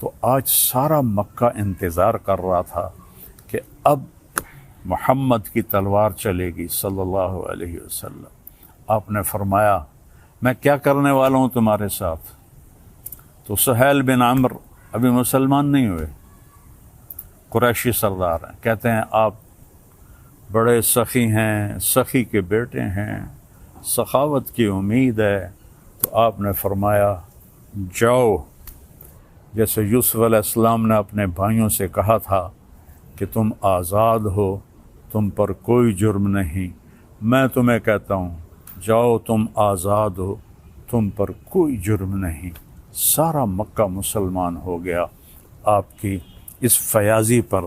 تو آج سارا مکہ انتظار کر رہا تھا کہ اب محمد کی تلوار چلے گی صلی اللہ علیہ وسلم۔ آپ نے فرمایا میں کیا کرنے والا ہوں تمہارے ساتھ؟ تو سہیل بن عمر ابھی مسلمان نہیں ہوئے، قریشی سردار ہیں، کہتے ہیں آپ بڑے سخی ہیں، سخی کے بیٹے ہیں، سخاوت کی امید ہے۔ تو آپ نے فرمایا جاؤ، جیسے یوسف علیہ السلام نے اپنے بھائیوں سے کہا تھا کہ تم آزاد ہو، تم پر کوئی جرم نہیں، میں تمہیں کہتا ہوں جاؤ تم آزاد ہو، تم پر کوئی جرم نہیں۔ سارا مکہ مسلمان ہو گیا آپ کی اس فیاضی پر،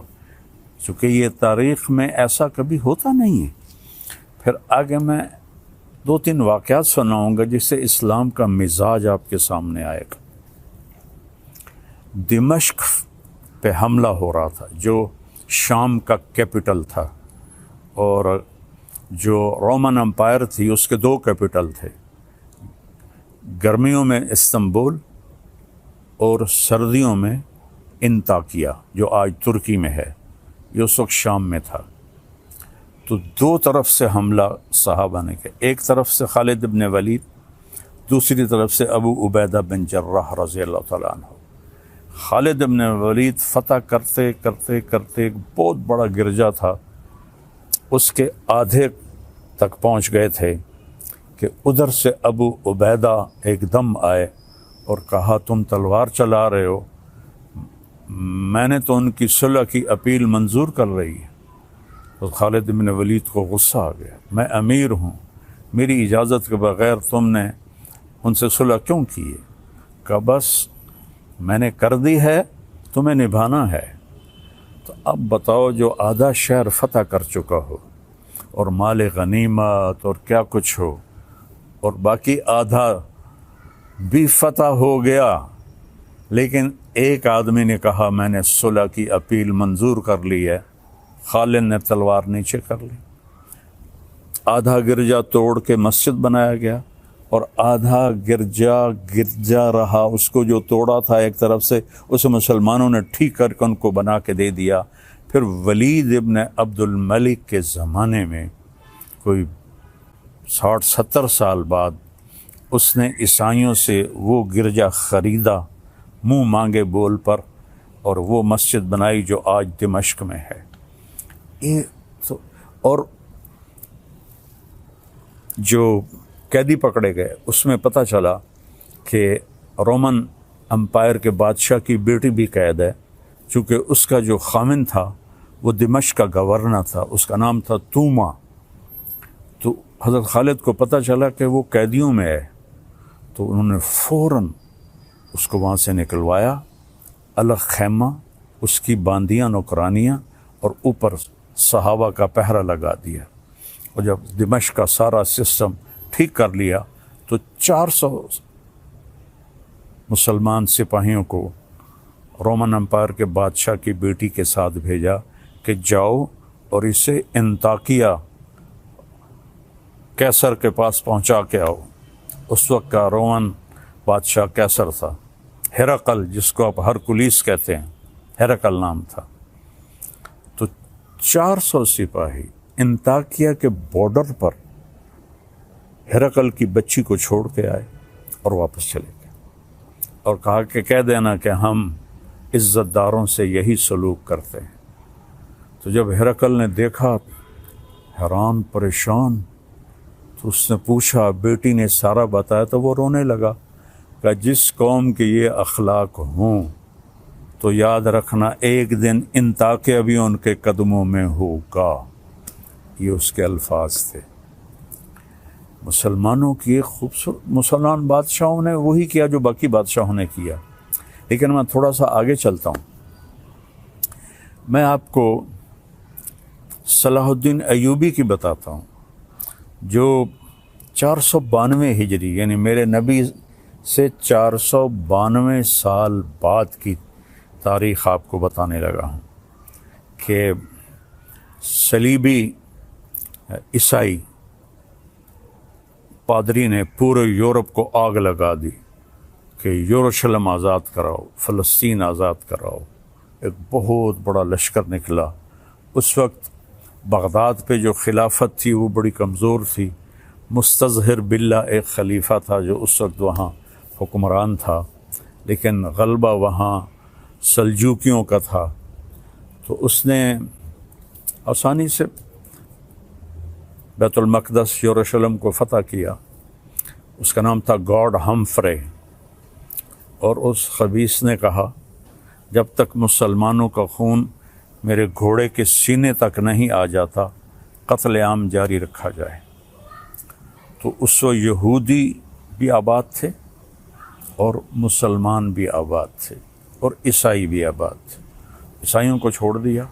چونکہ یہ تاریخ میں ایسا کبھی ہوتا نہیں ہے۔ پھر آگے میں 2-3 واقعات سناؤں گا جس سے اسلام کا مزاج آپ کے سامنے آئے گا۔ دمشق پہ حملہ ہو رہا تھا جو شام کا کیپٹل تھا، اور جو رومن امپائر تھی اس کے 2 کیپٹل تھے، گرمیوں میں استنبول اور سردیوں میں انطاکیہ جو آج ترکی میں ہے، یہ اس وقت شام میں تھا۔ تو 2 طرف سے حملہ صحابہ نے کیا، ایک طرف سے خالد بن ولید، دوسری طرف سے ابو عبیدہ بن جراح رضی اللہ تعالیٰ عنہ۔ خالد بن ولید فتح کرتے کرتے کرتے ایک بہت بڑا گرجا تھا، اس کے آدھے تک پہنچ گئے تھے کہ ادھر سے ابو عبیدہ ایک دم آئے اور کہا تم تلوار چلا رہے ہو، میں نے تو ان کی صلح کی اپیل منظور کر رہی ہے۔ تو خالد بن ولید کو غصہ آ گیا، میں امیر ہوں، میری اجازت کے بغیر تم نے ان سے صلح کیوں کی ہے؟ کہا بس میں نے کر دی ہے، تمہیں نبھانا ہے۔ تو اب بتاؤ جو آدھا شہر فتح کر چکا ہو اور مال غنیمت اور کیا کچھ ہو، اور باقی آدھا بھی فتح ہو گیا، لیکن ایک آدمی نے کہا میں نے صلح کی اپیل منظور کر لی ہے، خالد نے تلوار نیچے کر لی، آدھا گرجا توڑ کے مسجد بنایا گیا اور آدھا گرجا رہا، اس کو جو توڑا تھا ایک طرف سے اسے مسلمانوں نے ٹھیک کر کے ان کو بنا کے دے دیا۔ پھر ولید ابن عبد الملک کے زمانے میں کوئی 60-70 سال بعد اس نے عیسائیوں سے وہ گرجا خریدا منہ مانگے بول پر، اور وہ مسجد بنائی جو آج دمشق میں ہے۔ اور جو قیدی پکڑے گئے اس میں پتہ چلا کہ رومن امپائر کے بادشاہ کی بیٹی بھی قید ہے، چونکہ اس کا جو خامن تھا وہ دمشق کا گورنر تھا، اس کا نام تھا توما۔ تو حضرت خالد کو پتہ چلا کہ وہ قیدیوں میں ہے، تو انہوں نے فوراً اس کو وہاں سے نکلوایا، الگ خیمہ اس کی باندیاں نوکرانیاں اور اوپر صحابہ کا پہرا لگا دیا۔ اور جب دمشق کا سارا سسٹم ٹھیک کر لیا تو 400 مسلمان سپاہیوں کو رومن امپائر کے بادشاہ کی بیٹی کے ساتھ بھیجا کہ جاؤ اور اسے انطاکیہ کیسر کے پاس پہنچا کے آؤ۔ اس وقت کا رومن بادشاہ کیسر تھا، ہرقل جس کو آپ ہرکلیس کہتے ہیں، ہرقل نام تھا۔ تو 400 سپاہی انطاکیہ کے بارڈر پر ہرقل کی بچی کو چھوڑ کے آئے اور واپس چلے گئے، اور کہا کہ کہہ دینا کہ ہم عزت داروں سے یہی سلوک کرتے ہیں۔ تو جب ہرقل نے دیکھا حیران پریشان، تو اس نے پوچھا، بیٹی نے سارا بتایا، تو وہ رونے لگا کہ جس قوم کے یہ اخلاق ہوں تو یاد رکھنا ایک دن انطاکیہ بھی ان کے قدموں میں ہوگا۔ یہ اس کے الفاظ تھے۔ مسلمانوں کی ایک خوبصورت، مسلمان بادشاہوں نے وہی کیا جو باقی بادشاہوں نے کیا۔ لیکن میں تھوڑا سا آگے چلتا ہوں، میں آپ کو صلاح الدین ایوبی کی بتاتا ہوں، جو 492 ہجری یعنی میرے نبی سے 492 سال بعد کی تاریخ آپ کو بتانے لگا ہوں کہ صلیبی عیسائی پادری نے پورے یورپ کو آگ لگا دی، کہ یروشلم آزاد کراؤ، فلسطین آزاد کراؤ۔ ایک بہت بڑا لشکر نکلا۔ اس وقت بغداد پہ جو خلافت تھی وہ بڑی کمزور تھی۔ مستظہر باللہ ایک خلیفہ تھا جو اس وقت وہاں حکمران تھا، لیکن غلبہ وہاں سلجوکیوں کا تھا، تو اس نے آسانی سے بیت المقدس یروشلم کو فتح کیا۔ اس کا نام تھا گاڈ ہمفرے، اور اس خبیث نے کہا جب تک مسلمانوں کا خون میرے گھوڑے کے سینے تک نہیں آ جاتا قتل عام جاری رکھا جائے۔ تو اس وقت یہودی بھی آباد تھے اور مسلمان بھی آباد تھے اور عیسائی بھی آباد تھے۔ عیسائیوں کو چھوڑ دیا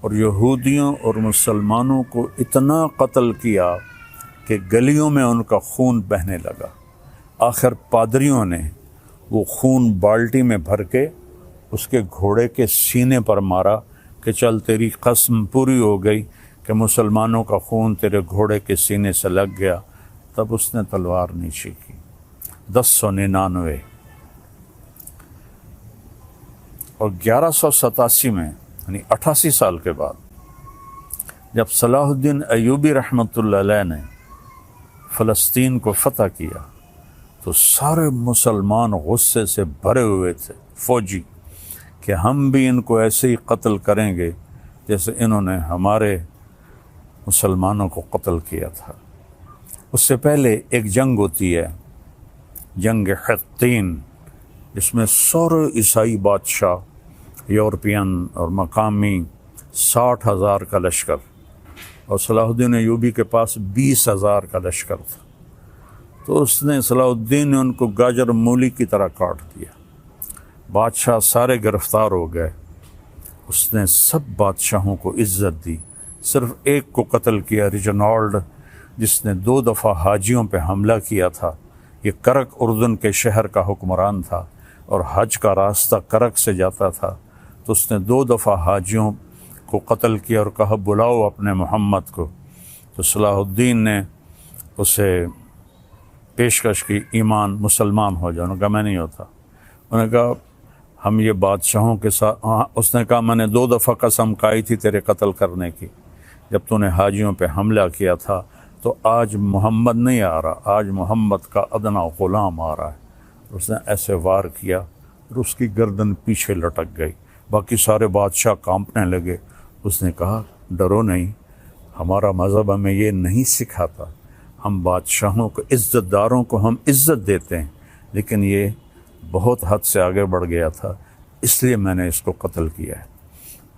اور یہودیوں اور مسلمانوں کو اتنا قتل کیا کہ گلیوں میں ان کا خون بہنے لگا۔ آخر پادریوں نے وہ خون بالٹی میں بھر کے اس کے گھوڑے کے سینے پر مارا کہ چل تیری قسم پوری ہو گئی کہ مسلمانوں کا خون تیرے گھوڑے کے سینے سے لگ گیا۔ تب اس نے تلوار نیچے کی۔ 1099 اور 1187 میں یعنی 88 سال کے بعد جب صلاح الدین ایوبی رحمۃ اللہ علیہ نے فلسطین کو فتح کیا تو سارے مسلمان غصے سے بھرے ہوئے تھے، فوجی، کہ ہم بھی ان کو ایسے ہی قتل کریں گے جیسے انہوں نے ہمارے مسلمانوں کو قتل کیا تھا۔ اس سے پہلے ایک جنگ ہوتی ہے، جنگ حطین، جس میں سارے عیسائی بادشاہ یورپین اور مقامی 60,000 کا لشکر، اور صلاح الدین ایوبی کے پاس 20,000 کا لشکر تھا۔ تو اس نے صلاح الدین نے ان کو گاجر مولی کی طرح کاٹ دیا۔ بادشاہ سارے گرفتار ہو گئے۔ اس نے سب بادشاہوں کو عزت دی، صرف ایک کو قتل کیا، ریجنالڈ، جس نے 2 دفعہ حاجیوں پہ حملہ کیا تھا۔ یہ کرک اردن کے شہر کا حکمران تھا اور حج کا راستہ کرک سے جاتا تھا، تو اس نے 2 دفعہ حاجیوں کو قتل کیا اور کہا بلاؤ اپنے محمد کو۔ تو صلاح الدین نے اسے پیشکش کی ایمان، مسلمان ہو جاؤ۔ انہوں نے کہا میں نہیں ہوتا۔ انہوں نے کہا ہم یہ بادشاہوں کے ساتھ، اس نے کہا میں نے 2 دفعہ قسم کھائی تھی تیرے قتل کرنے کی جب تو نے حاجیوں پہ حملہ کیا تھا، تو آج محمد نہیں آ رہا، آج محمد کا ادنا غلام آ رہا ہے۔ اس نے ایسے وار کیا اور اس کی گردن پیچھے لٹک گئی۔ باقی سارے بادشاہ کانپنے لگے۔ اس نے کہا ڈرو نہیں، ہمارا مذہب ہمیں یہ نہیں سکھاتا، ہم بادشاہوں کو، عزت داروں کو ہم عزت دیتے ہیں، لیکن یہ بہت حد سے آگے بڑھ گیا تھا، اس لیے میں نے اس کو قتل کیا ہے۔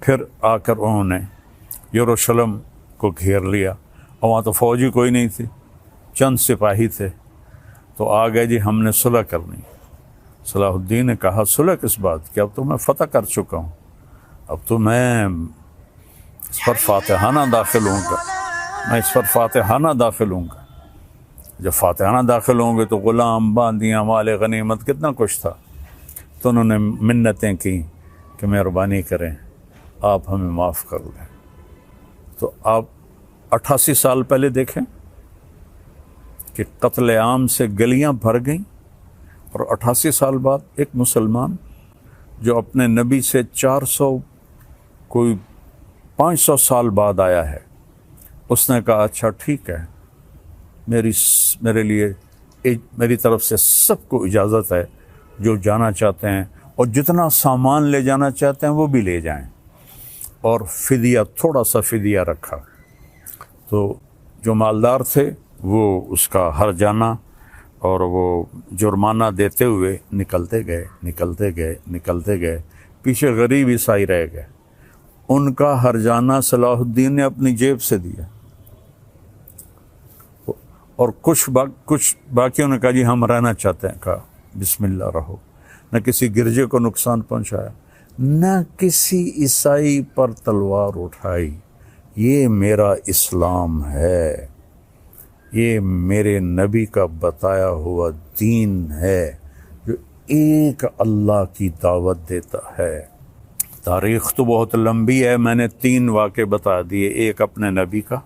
پھر آ کر انہوں نے یروشلم کو گھیر لیا، اور وہاں تو فوجی کوئی نہیں تھی، چند سپاہی تھے۔ تو آ گئے جی ہم نے صلح کرنی۔ صلاح الدین نے کہا صلح کس بات کی، اب تو میں فتح کر چکا ہوں، اب تو میں اس پر فاتحانہ داخل ہوں گا، میں اس پر فاتحانہ داخل ہوں گا۔ جب فاتحانہ داخل ہوں گے تو غلام، باندیاں، مال غنیمت، کتنا کچھ تھا۔ تو انہوں نے منتیں کی کہ مہربانی کریں، آپ ہمیں معاف کر دیں۔ تو آپ 88 سال پہلے دیکھیں کہ قتل عام سے گلیاں بھر گئیں، اور 88 سال بعد ایک مسلمان جو اپنے نبی سے 400 کوئی 500 سال بعد آیا ہے، اس نے کہا اچھا ٹھیک ہے، میرے لیے میری طرف سے سب کو اجازت ہے، جو جانا چاہتے ہیں اور جتنا سامان لے جانا چاہتے ہیں وہ بھی لے جائیں، اور فدیہ، تھوڑا سا فدیہ رکھا۔ تو جو مالدار تھے وہ اس کا ہرجانہ اور وہ جرمانہ دیتے ہوئے نکلتے گئے، پیچھے غریب عیسائی رہ گئے۔ ان کا ہرجانہ صلاح الدین نے اپنی جیب سے دیا، اور کچھ باقیوں نے کہا جی ہم رہنا چاہتے ہیں، کہا بسم اللہ رہو۔ نہ کسی گرجے کو نقصان پہنچایا، نہ کسی عیسائی پر تلوار اٹھائی۔ یہ میرا اسلام ہے، یہ میرے نبی کا بتایا ہوا دین ہے جو ایک اللہ کی دعوت دیتا ہے۔ تاریخ تو بہت لمبی ہے، میں نے 3 واقعے بتا دیے، ایک اپنے نبی کا،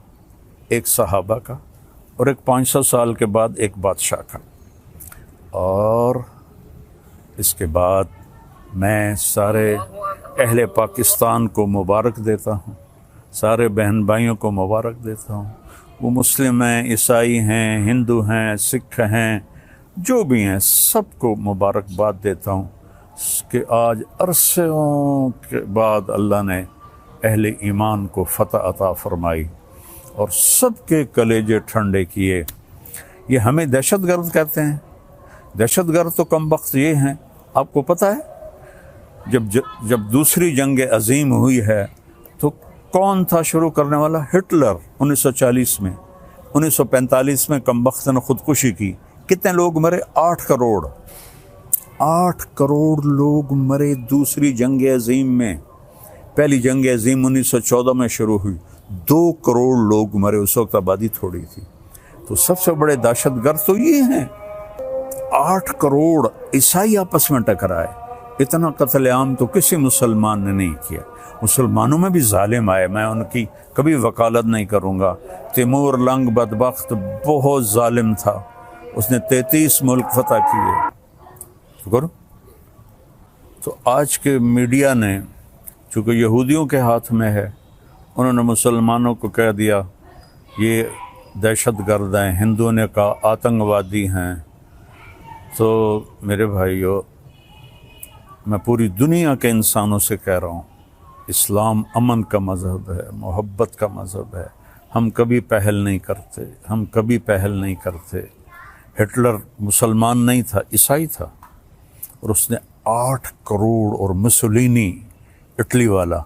ایک صحابہ کا، اور ایک 500 سال کے بعد ایک بادشاہ کا۔ اور اس کے بعد میں سارے اہل پاکستان کو مبارک دیتا ہوں، سارے بہن بھائیوں کو مبارک دیتا ہوں، وہ مسلم ہیں، عیسائی ہیں، ہندو ہیں، سکھ ہیں، جو بھی ہیں، سب کو مبارکباد دیتا ہوں کہ آج عرصوں کے بعد اللہ نے اہل ایمان کو فتح عطا فرمائی اور سب کے کلیجے ٹھنڈے کیے۔ یہ ہمیں دہشت گرد کہتے ہیں، دہشت گرد تو کم بخت یہ ہیں۔ آپ کو پتہ ہے جب دوسری جنگ عظیم ہوئی ہے تو کون تھا شروع کرنے والا؟ ہٹلر 1940 میں، 1945 میں کم بخت نے خودکشی کی۔ کتنے لوگ مرے؟ 8 کروڑ، 8 کروڑ لوگ مرے دوسری جنگ عظیم میں۔ پہلی جنگ عظیم 1914 میں شروع ہوئی، 2 کروڑ لوگ مرے، اس وقت آبادی تھوڑی تھی۔ تو سب سے بڑے دہشت گرد تو یہ ہیں، 8 کروڑ عیسائی آپس میں ٹکرائے۔ اتنا قتل عام تو کسی مسلمان نے نہیں کیا۔ مسلمانوں میں بھی ظالم آئے، میں ان کی کبھی وکالت نہیں کروں گا۔ تیمور لنگ بدبخت بہت ظالم تھا، اس نے 33 ملک فتح کیے۔ تو آج کے میڈیا نے چونکہ یہودیوں کے ہاتھ میں ہے، انہوں نے مسلمانوں کو کہہ دیا یہ دہشت گرد ہیں، ہندوؤں نے کہا آتنکوادی ہیں۔ تو میرے بھائیو، میں پوری دنیا کے انسانوں سے کہہ رہا ہوں، اسلام امن کا مذہب ہے، محبت کا مذہب ہے۔ ہم کبھی پہل نہیں کرتے، ہم کبھی پہل نہیں کرتے۔ ہٹلر مسلمان نہیں تھا، عیسائی تھا، اور اس نے 8 کروڑ، اور مسولینی اٹلی والا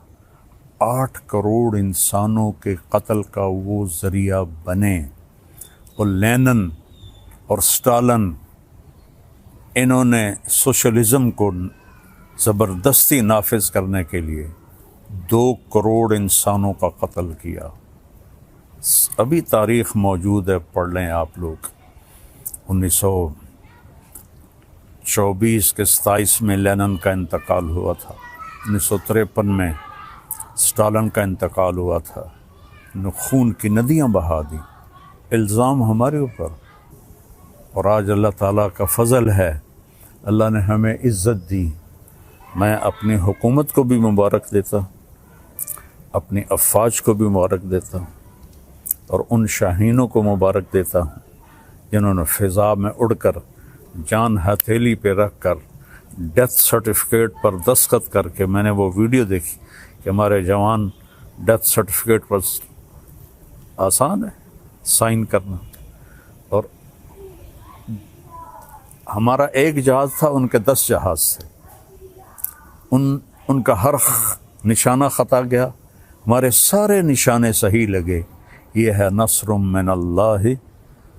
8 کروڑ انسانوں کے قتل کا وہ ذریعہ بنے۔ اور لینن اور سٹالن، انہوں نے سوشلزم کو زبردستی نافذ کرنے کے لیے 2 کروڑ انسانوں کا قتل کیا۔ ابھی تاریخ موجود ہے، پڑھ لیں آپ لوگ۔ 1924 کے 27 میں لینن کا انتقال ہوا تھا، 1953 میں سٹالن کا انتقال ہوا تھا۔ خون کی ندیاں بہا دی، الزام ہمارے اوپر۔ اور آج اللہ تعالیٰ کا فضل ہے، اللہ نے ہمیں عزت دی۔ میں اپنی حکومت کو بھی مبارک دیتا ہوں، اپنی افواج کو بھی مبارک دیتا ہوں، اور ان شاہینوں کو مبارک دیتا ہوں جنہوں نے فضا میں اڑ کر، جان ہتھیلی پہ رکھ کر، ڈیتھ سرٹیفکیٹ پر دستخط کر کے، میں نے وہ ویڈیو دیکھی کہ ہمارے جوان ڈیتھ سرٹیفکیٹ پر آسان ہے سائن کرنا، اور ہمارا ایک جہاز تھا، ان کے 10 جہاز تھے، ان کا ہر نشانہ خطا گیا، ہمارے سارے نشانے صحیح لگے۔ یہ ہے نصر من اللہ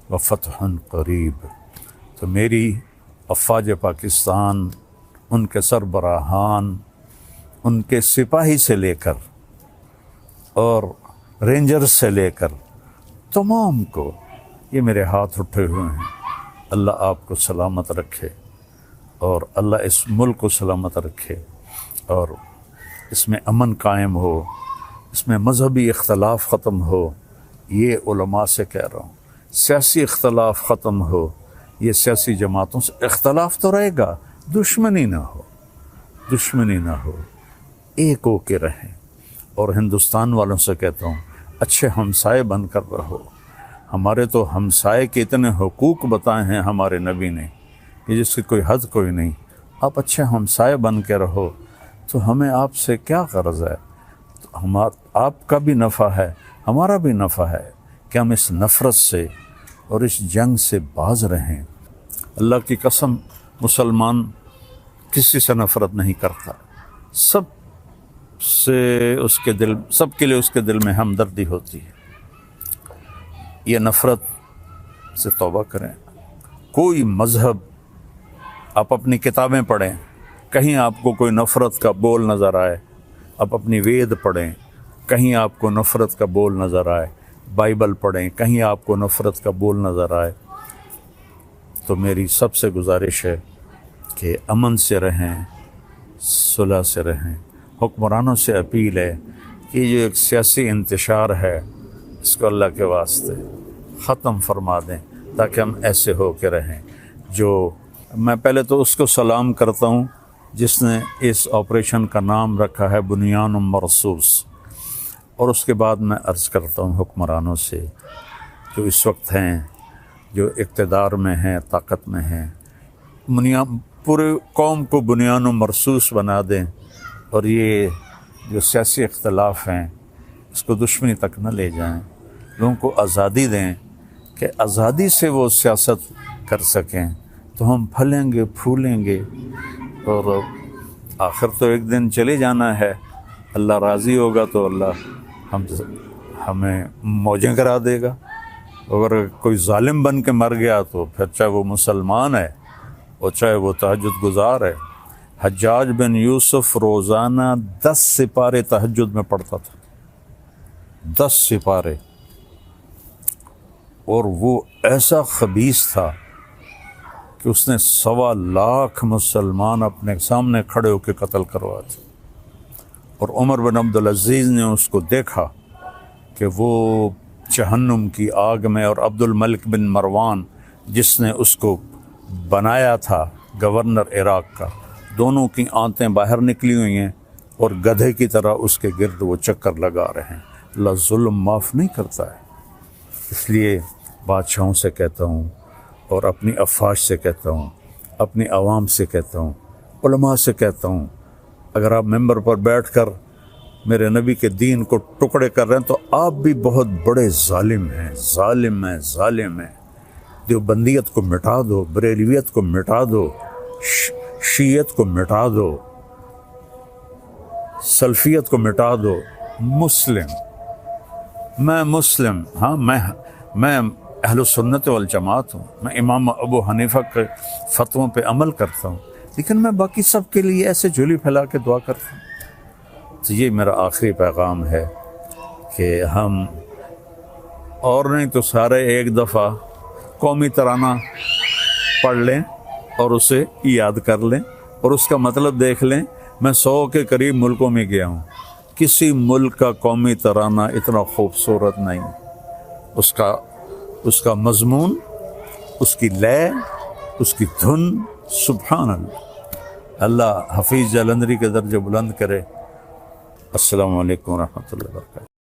و فتح قریب۔ تو میری افواج پاکستان، ان کے سربراہان، ان کے سپاہی سے لے کر اور رینجر سے لے کر تمام کو، یہ میرے ہاتھ اٹھے ہوئے ہیں۔ اللہ آپ کو سلامت رکھے، اور اللہ اس ملک کو سلامت رکھے، اور اس میں امن قائم ہو، اس میں مذہبی اختلاف ختم ہو۔ یہ علماء سے کہہ رہا ہوں، سیاسی اختلاف ختم ہو۔ یہ سیاسی جماعتوں سے اختلاف تو رہے گا، دشمنی نہ ہو، دشمنی نہ ہو، ایک ہو کے رہیں۔ اور ہندوستان والوں سے کہتا ہوں، اچھے ہمسائے بن کر رہو۔ ہمارے تو ہمسائے کے اتنے حقوق بتائے ہیں ہمارے نبی نے کہ جس کی کوئی حد کوئی نہیں۔ آپ اچھے ہمسائے بن کے رہو، تو ہمیں آپ سے کیا غرض ہے؟ تو آپ کا بھی نفع ہے، ہمارا بھی نفع ہے کہ ہم اس نفرت سے اور اس جنگ سے باز رہیں۔ اللہ کی قسم، مسلمان کسی سے نفرت نہیں کرتا، سب سے اس کے دل، سب کے لیے اس کے دل میں ہمدردی ہوتی ہے۔ یہ نفرت سے توبہ کریں۔ کوئی مذہب، آپ اپنی کتابیں پڑھیں، کہیں آپ کو کوئی نفرت کا بول نظر آئے، آپ اپنی وید پڑھیں، کہیں آپ کو نفرت کا بول نظر آئے، بائبل پڑھیں، کہیں آپ کو نفرت کا بول نظر آئے، تو میری سب سے گزارش ہے کہ امن سے رہیں، صلح سے رہیں۔ حکمرانوں سے اپیل ہے کہ یہ جو ایک سیاسی انتشار ہے، اس کو اللہ کے واسطے ختم فرما دیں، تاکہ ہم ایسے ہو کے رہیں جو میں پہلے تو اس کو سلام کرتا ہوں جس نے اس آپریشن کا نام رکھا ہے بنیان مرصوص، اور اس کے بعد میں عرض کرتا ہوں حکمرانوں سے جو اس وقت ہیں، جو اقتدار میں ہیں، طاقت میں ہیں، پورے قوم کو بنیان مرصوص بنا دیں، اور یہ جو سیاسی اختلاف ہیں اس کو دشمنی تک نہ لے جائیں، لوگوں کو آزادی دیں کہ آزادی سے وہ سیاست کر سکیں، تو ہم پھلیں گے پھولیں گے، اور آخر تو ایک دن چلے جانا ہے، اللہ راضی ہوگا تو اللہ ہمیں موجیں کرا دے گا۔ اگر کوئی ظالم بن کے مر گیا تو پھر چاہے وہ مسلمان ہے اور چاہے وہ تہجد گزار ہے۔ حجاج بن یوسف روزانہ 10 سپارے تہجد میں پڑھتا تھا، 10 سپارے، اور وہ ایسا خبیث تھا کہ اس نے 1.25 لاکھ مسلمان اپنے سامنے کھڑے ہو کے قتل کروائے تھے، اور عمر بن عبدالعزیز نے اس کو دیکھا کہ وہ جہنم کی آگ میں، اور عبد الملک بن مروان جس نے اس کو بنایا تھا گورنر عراق کا، دونوں کی آنتیں باہر نکلی ہوئی ہیں اور گدھے کی طرح اس کے گرد وہ چکر لگا رہے ہیں۔ اللہ ظلم معاف نہیں کرتا ہے، اس لیے بادشاہوں سے کہتا ہوں اور اپنی افواج سے کہتا ہوں، اپنی عوام سے کہتا ہوں، علماء سے کہتا ہوں، اگر آپ ممبر پر بیٹھ کر میرے نبی کے دین کو ٹکڑے کر رہے ہیں تو آپ بھی بہت بڑے ظالم ہیں، ظالم ہیں۔ دیوبندیت کو مٹا دو، بریلویت کو مٹا دو، شیعت کو مٹا دو، سلفیت کو مٹا دو۔ میں مسلم، ہاں میں اہل سنت والجماعت ہوں، میں امام ابو حنیفہ کے فتووں پہ عمل کرتا ہوں، لیکن میں باقی سب کے لیے ایسے جھولی پھیلا کے دعا کرتا ہوں۔ تو یہ میرا آخری پیغام ہے کہ ہم اور نہیں تو سارے ایک دفعہ قومی ترانہ پڑھ لیں اور اسے یاد کر لیں اور اس کا مطلب دیکھ لیں۔ میں 100 کے قریب ملکوں میں گیا ہوں، کسی ملک کا قومی ترانہ اتنا خوبصورت نہیں، اس کا مضمون، اس کی لے، اس کی دھن، سبحان اللہ۔ اللہ حفیظ جلندری کے درجے بلند کرے۔ السلام علیکم ورحمۃ اللہ وبرکاتہ۔